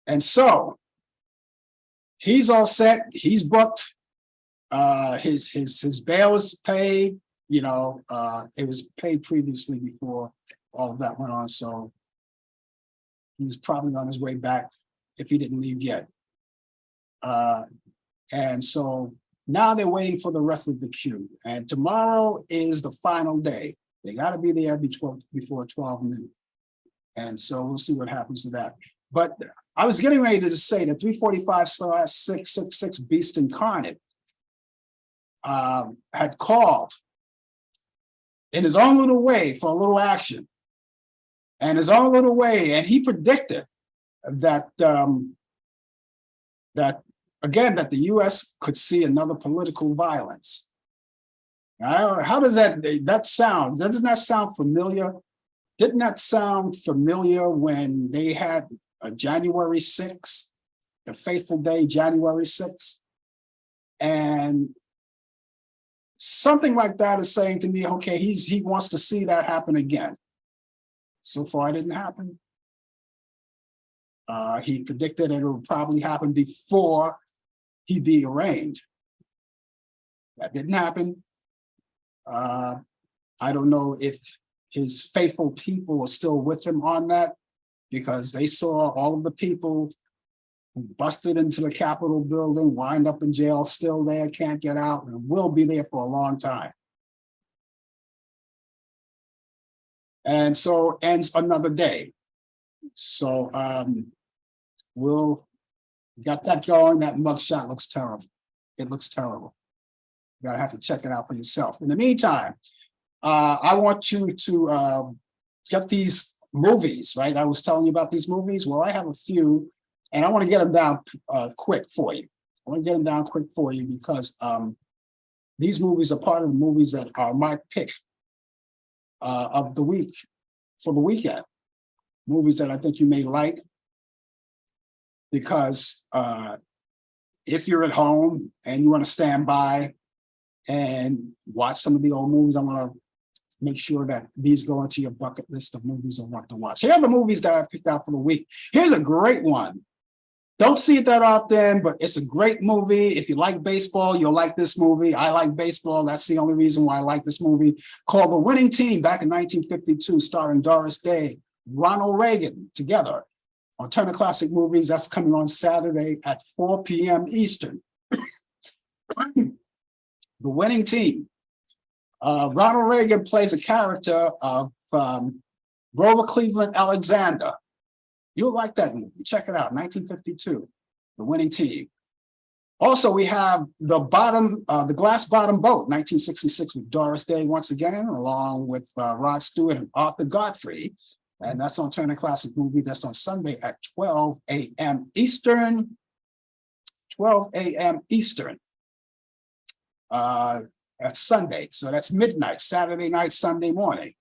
And so he's all set, he's booked, his bail is paid, you know, it was paid previously before all of that went on. So he's probably on his way back if he didn't leave yet. And so now they're waiting for the rest of the queue. And tomorrow is the final day. They got to be there before 12 noon. And so we'll see what happens to that. But I was getting ready to say that 345/666 Beast Incarnate had called in his own little way for a little action. And his own little way, and he predicted that that the U.S. could see another political violence. How does that sound? Doesn't that sound familiar? Didn't that sound familiar when they had a January 6th, the fateful day, January 6th? And something like that is saying to me, okay, he wants to see that happen again. So far, it didn't happen. He predicted it would probably happen before he'd be arraigned. That didn't happen. I don't know if his faithful people are still with him on that, because they saw all of the people who busted into the Capitol building, wind up in jail, still there, can't get out, and will be there for a long time. And so ends another day. So we'll got that going. That mugshot looks terrible. It looks terrible. You gotta have to check it out for yourself. In the meantime, I want you to get these movies, right? I was telling you about these movies. Well, I have a few, and I want to get them down quick for you. I want to get them down quick for you because these movies are part of the movies that are my pick of the week for the weekend. Movies that I think you may like, because if you're at home and you want to stand by and watch some of the old movies, I want to make sure that these go into your bucket list of movies I want to watch. Here are the movies that I picked out for the week. Here's a great one. Don't see it that often, but it's a great movie. If you like baseball, you'll like this movie. I like baseball. That's the only reason why I like this movie, called The Winning Team, back in 1952, starring Doris Day, Ronald Reagan, together on Turner Classic Movies. That's coming on Saturday at 4 p.m. Eastern. The Winning Team. Ronald Reagan plays a character of Grover Cleveland Alexander. You'll like that movie. Check it out, 1952, The Winning Team. Also, we have the Glass Bottom Boat, 1966, with Doris Day once again, along with Rod Stewart and Arthur Godfrey. And that's on Turner Classic Movie. That's on Sunday at 12 a.m. Eastern. 12 a.m. Eastern. That's Sunday, so that's midnight, Saturday night, Sunday morning.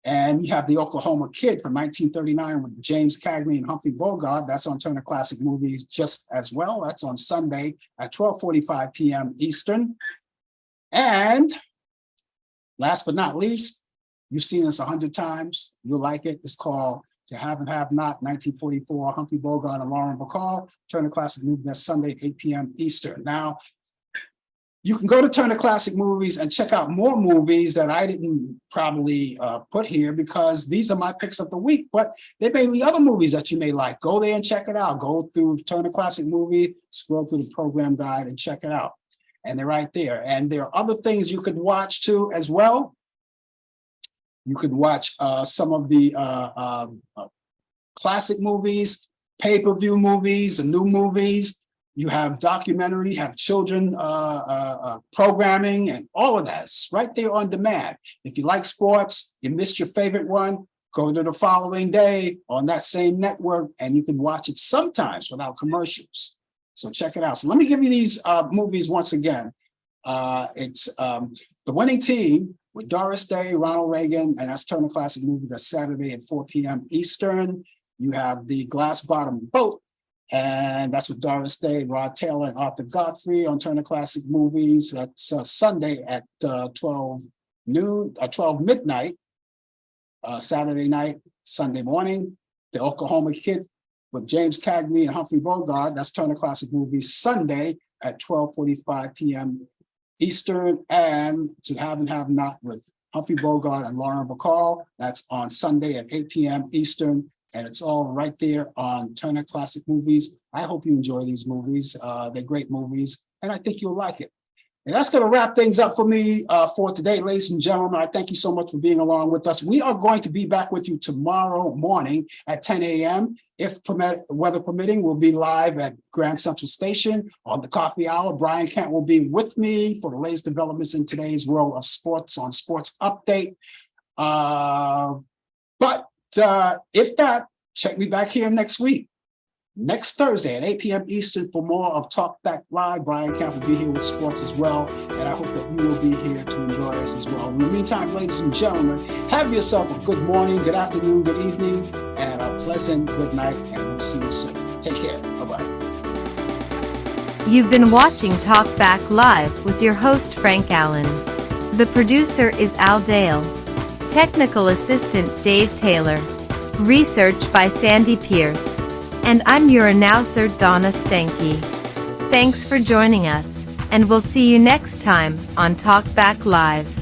And you have The Oklahoma Kid from 1939 with James Cagney and Humphrey Bogart. That's on Turner Classic Movies just as well. That's on Sunday at 12:45 p.m. Eastern. And last but not least, you've seen this 100 times. You'll like it. It's called To Have and Have Not, 1944, Humphrey Bogart and Lauren Bacall. Turner Classic Movies, that's Sunday at 8 p.m. Eastern. Now, you can go to Turner Classic Movies and check out more movies that I didn't probably put here, because these are my picks of the week, but there may be other movies that you may like. Go there and check it out. Go through Turner Classic Movie, scroll through the program guide and check it out. And they're right there. And there are other things you could watch too as well. You could watch some of the classic movies, pay-per-view movies, and new movies. You have documentary, have children programming, and all of that. It's right there on demand. If you like sports, you missed your favorite one, go to the following day on that same network, and you can watch it sometimes without commercials. So check it out. So let me give you these movies once again. It's The Winning Team with Doris Day, Ronald Reagan, and that's Turner Classic Movies. That's Saturday at 4 p.m. Eastern. You have The Glass Bottom Boat, and that's with Doris Day, Rod Taylor, and Arthur Godfrey on Turner Classic Movies. That's Sunday at 12 midnight, Saturday night, Sunday morning. The Oklahoma Kid with James Cagney and Humphrey Bogart. That's Turner Classic Movies, Sunday at 12:45 p.m. Eastern. And To Have and Have Not with Humphrey Bogart and Lauren Bacall. That's on Sunday at 8 p.m. Eastern. and it's all right there on Turner Classic Movies. I hope you enjoy these movies. They're great movies, and I think you'll like it. And that's going to wrap things up for me for today, ladies and gentlemen. I thank you so much for being along with us. We are going to be back with you tomorrow morning at 10 a.m. If weather permitting, we'll be live at Grand Central Station on the coffee hour. Brian Kent will be with me for the latest developments in today's world of sports on Sports Update. But if not, check me back here next week. Next Thursday at 8 p.m. Eastern for more of Talk Back Live. Brian Camp will be here with sports as well. And I hope that you will be here to enjoy us as well. In the meantime, ladies and gentlemen, have yourself a good morning, good afternoon, good evening, and a pleasant good night. And we'll see you soon. Take care. Bye-bye. You've been watching Talk Back Live with your host, Frank Allen. The producer is Al Dale. Technical assistant, Dave Taylor. Research by Sandy Pierce. And I'm your announcer, Donna Stenke. Thanks for joining us, and we'll see you next time on Talk Back Live.